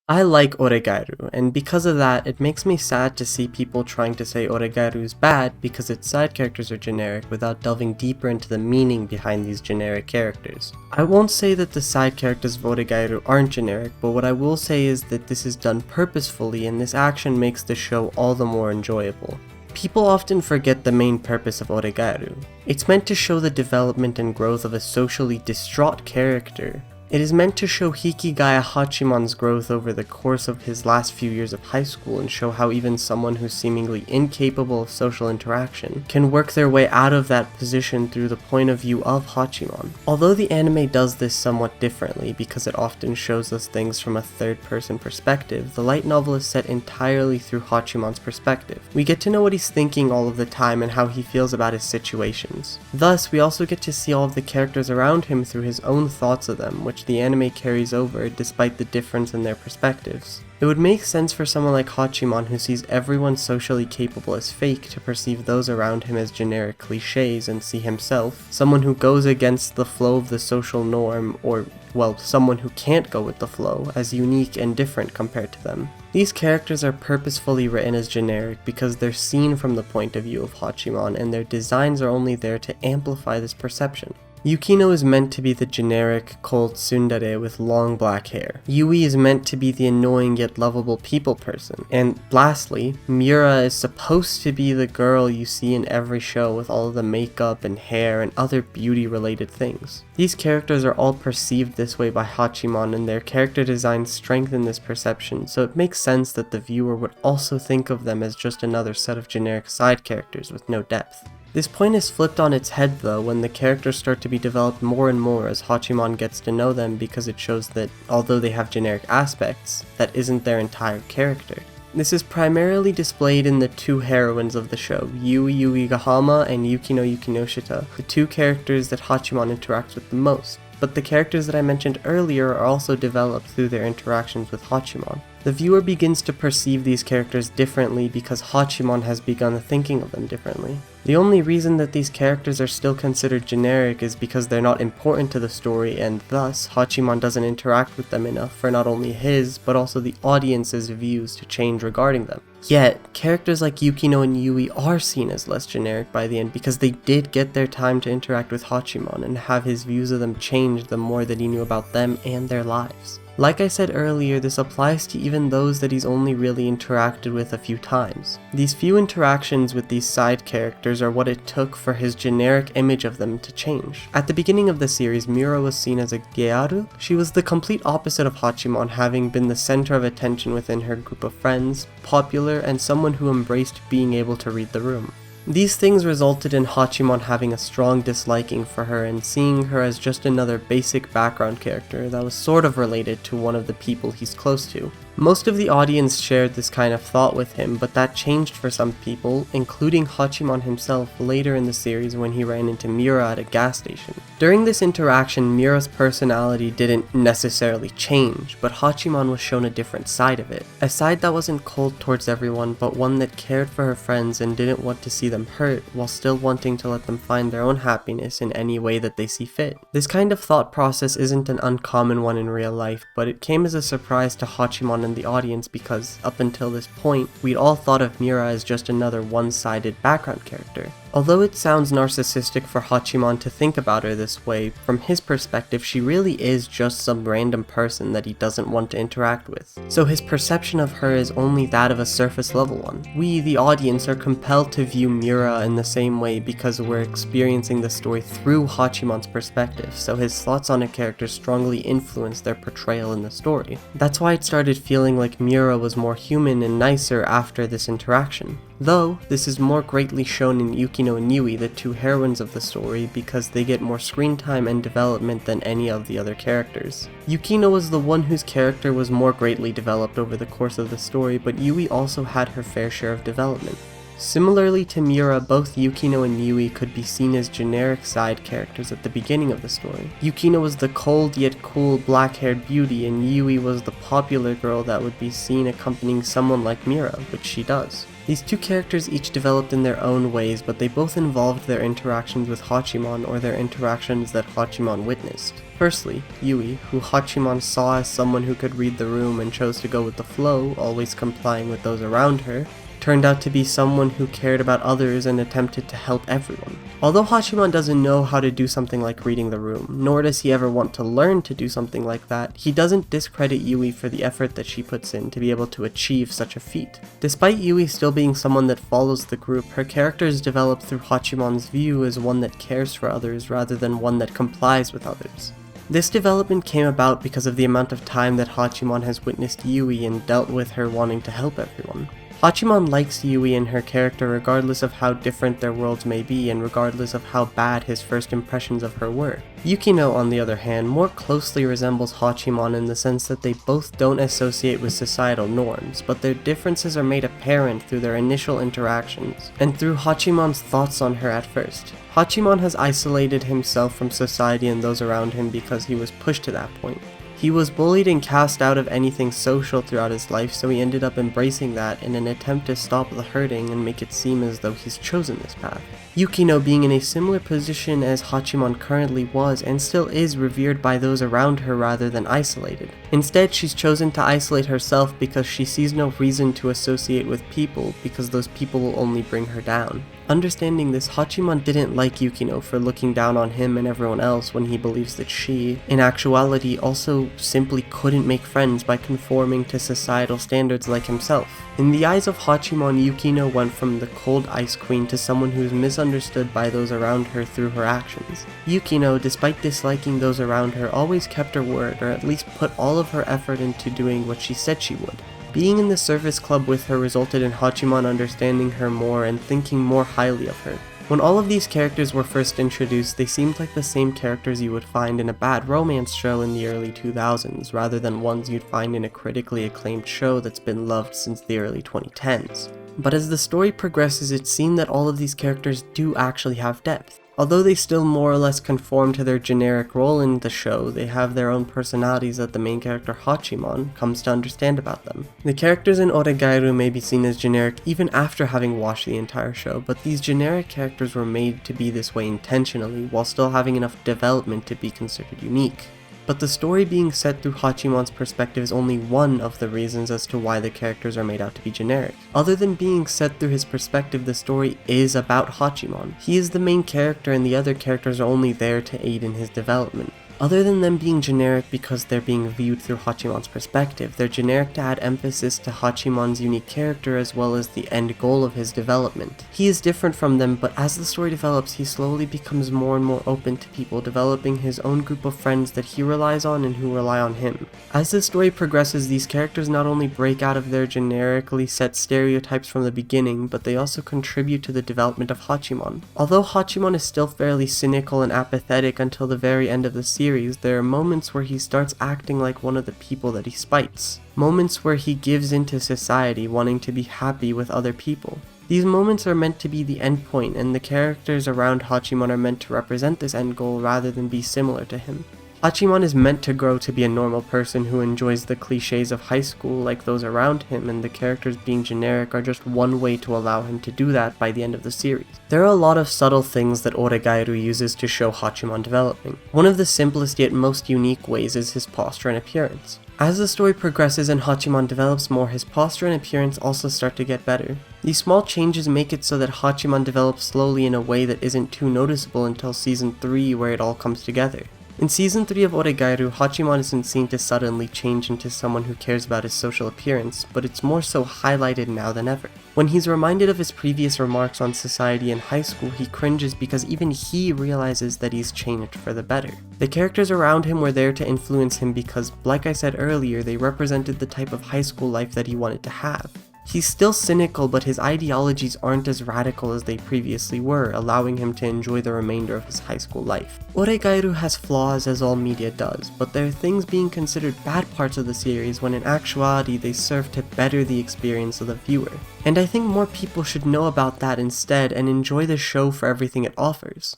I like Oregairu, and because of that, it makes me sad to see people trying to say Oregairu is bad because its side characters are generic without delving deeper into the meaning behind these generic characters. I won't say that the side characters of Oregairu aren't generic, but what I will say is that this is done purposefully and this action makes the show all the more enjoyable. People often forget the main purpose of Oregairu. It's meant to show the development and growth of a socially distraught character. It is meant to show Hikigaya Hachiman's growth over the course of his last few years of high school and show how even someone who's seemingly incapable of social interaction can work their way out of that position through the point of view of Hachiman. Although the anime does this somewhat differently because it often shows us things from a third-person perspective, the light novel is set entirely through Hachiman's perspective. We get to know what he's thinking all of the time and how he feels about his situations. Thus, we also get to see all of the characters around him through his own thoughts of them, which the anime carries over despite the difference in their perspectives. It would make sense for someone like Hachiman who sees everyone socially capable as fake to perceive those around him as generic cliches and see himself, someone who goes against the flow of the social norm, or, well, someone who can't go with the flow, as unique and different compared to them. These characters are purposefully written as generic because they're seen from the point of view of Hachiman and their designs are only there to amplify this perception. Yukino is meant to be the generic, cold tsundere with long black hair. Yui is meant to be the annoying yet lovable people person. And lastly, Miura is supposed to be the girl you see in every show with all of the makeup and hair and other beauty related things. These characters are all perceived this way by Hachiman and their character designs strengthen this perception, so it makes sense that the viewer would also think of them as just another set of generic side characters with no depth. This point is flipped on its head though when the characters start to be developed more and more as Hachiman gets to know them because it shows that, although they have generic aspects, that isn't their entire character. This is primarily displayed in the two heroines of the show, Yui Yuigahama and Yukino Yukinoshita, the two characters that Hachiman interacts with the most. But the characters that I mentioned earlier are also developed through their interactions with Hachiman. The viewer begins to perceive these characters differently because Hachiman has begun thinking of them differently. The only reason that these characters are still considered generic is because they're not important to the story and thus Hachiman doesn't interact with them enough for not only his but also the audience's views to change regarding them. Yet, characters like Yukino and Yui are seen as less generic by the end because they did get their time to interact with Hachiman and have his views of them change the more that he knew about them and their lives. Like I said earlier, this applies to even those that he's only really interacted with a few times. These few interactions with these side characters are what it took for his generic image of them to change. At the beginning of the series, Miura was seen as a gyaru. She was the complete opposite of Hachiman, having been the center of attention within her group of friends, popular, and someone who embraced being able to read the room. These things resulted in Hachiman having a strong disliking for her and seeing her as just another basic background character that was sort of related to one of the people he's close to. Most of the audience shared this kind of thought with him, but that changed for some people, including Hachiman himself later in the series when he ran into Miura at a gas station. During this interaction, Miura's personality didn't necessarily change, but Hachiman was shown a different side of it. A side that wasn't cold towards everyone, but one that cared for her friends and didn't want to see them hurt, while still wanting to let them find their own happiness in any way that they see fit. This kind of thought process isn't an uncommon one in real life, but it came as a surprise to Hachiman and the audience because, up until this point, we'd all thought of Miura as just another one-sided background character. Although it sounds narcissistic for Hachiman to think about her this way, from his perspective she really is just some random person that he doesn't want to interact with. So his perception of her is only that of a surface level one. We, the audience, are compelled to view Miura in the same way because we're experiencing the story through Hachiman's perspective, so his thoughts on a character strongly influence their portrayal in the story. That's why it started feeling like Miura was more human and nicer after this interaction. Though, this is more greatly shown in Yukino and Yui, the two heroines of the story, because they get more screen time and development than any of the other characters. Yukino was the one whose character was more greatly developed over the course of the story, but Yui also had her fair share of development. Similarly to Miura, both Yukino and Yui could be seen as generic side characters at the beginning of the story. Yukino was the cold yet cool black-haired beauty, and Yui was the popular girl that would be seen accompanying someone like Miura, which she does. These two characters each developed in their own ways, but they both involved their interactions with Hachiman or their interactions that Hachiman witnessed. Firstly, Yui, who Hachiman saw as someone who could read the room and chose to go with the flow, always complying with those around her, turned out to be someone who cared about others and attempted to help everyone. Although Hachiman doesn't know how to do something like reading the room, nor does he ever want to learn to do something like that, he doesn't discredit Yui for the effort that she puts in to be able to achieve such a feat. Despite Yui still being someone that follows the group, her character is developed through Hachiman's view as one that cares for others rather than one that complies with others. This development came about because of the amount of time that Hachiman has witnessed Yui and dealt with her wanting to help everyone. Hachiman likes Yui and her character regardless of how different their worlds may be and regardless of how bad his first impressions of her were. Yukino, on the other hand, more closely resembles Hachiman in the sense that they both don't associate with societal norms, but their differences are made apparent through their initial interactions, and through Hachiman's thoughts on her at first. Hachiman has isolated himself from society and those around him because he was pushed to that point. He was bullied and cast out of anything social throughout his life, so he ended up embracing that in an attempt to stop the hurting and make it seem as though he's chosen this path. Yukino, being in a similar position as Hachiman currently was and still is, revered by those around her rather than isolated. Instead, she's chosen to isolate herself because she sees no reason to associate with people because those people will only bring her down. Understanding this, Hachiman didn't like Yukino for looking down on him and everyone else when he believes that she, in actuality, also simply couldn't make friends by conforming to societal standards like himself. In the eyes of Hachiman, Yukino went from the cold ice queen to someone who's misunderstood by those around her through her actions. Yukino, despite disliking those around her, always kept her word, or at least put all of her effort into doing what she said she would. Being in the service club with her resulted in Hachiman understanding her more and thinking more highly of her. When all of these characters were first introduced, they seemed like the same characters you would find in a bad romance show in the early 2000s, rather than ones you'd find in a critically acclaimed show that's been loved since the early 2010s. But as the story progresses, it seemed that all of these characters do actually have depth. Although they still more or less conform to their generic role in the show, they have their own personalities that the main character Hachiman comes to understand about them. The characters in Oregairu may be seen as generic even after having watched the entire show, but these generic characters were made to be this way intentionally, while still having enough development to be considered unique. But the story being set through Hachiman's perspective is only one of the reasons as to why the characters are made out to be generic. Other than being set through his perspective, the story is about Hachiman. He is the main character and the other characters are only there to aid in his development. Other than them being generic because they're being viewed through Hachiman's perspective, they're generic to add emphasis to Hachiman's unique character as well as the end goal of his development. He is different from them, but as the story develops, he slowly becomes more and more open to people, developing his own group of friends that he relies on and who rely on him. As the story progresses, these characters not only break out of their generically set stereotypes from the beginning, but they also contribute to the development of Hachiman. Although Hachiman is still fairly cynical and apathetic until the very end of the series, there are moments where he starts acting like one of the people that he spites. Moments where he gives into society, wanting to be happy with other people. These moments are meant to be the end point, and the characters around Hachiman are meant to represent this end goal rather than be similar to him. Hachiman is meant to grow to be a normal person who enjoys the cliches of high school like those around him, and the characters being generic are just one way to allow him to do that by the end of the series. There are a lot of subtle things that Oregairu uses to show Hachiman developing. One of the simplest yet most unique ways is his posture and appearance. As the story progresses and Hachiman develops more, his posture and appearance also start to get better. These small changes make it so that Hachiman develops slowly in a way that isn't too noticeable until season 3 where it all comes together. In season 3 of Oregairu, Hachiman isn't seen to suddenly change into someone who cares about his social appearance, but it's more so highlighted now than ever. When he's reminded of his previous remarks on society in high school, he cringes because even he realizes that he's changed for the better. The characters around him were there to influence him because, like I said earlier, they represented the type of high school life that he wanted to have. He's still cynical, but his ideologies aren't as radical as they previously were, allowing him to enjoy the remainder of his high school life. Oregairu has flaws as all media does, but there are things being considered bad parts of the series when in actuality they serve to better the experience of the viewer. And I think more people should know about that instead and enjoy the show for everything it offers.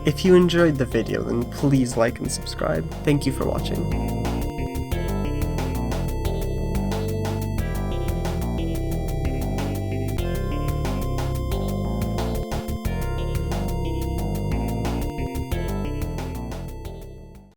If you enjoyed the video, then please like and subscribe. Thank you for watching.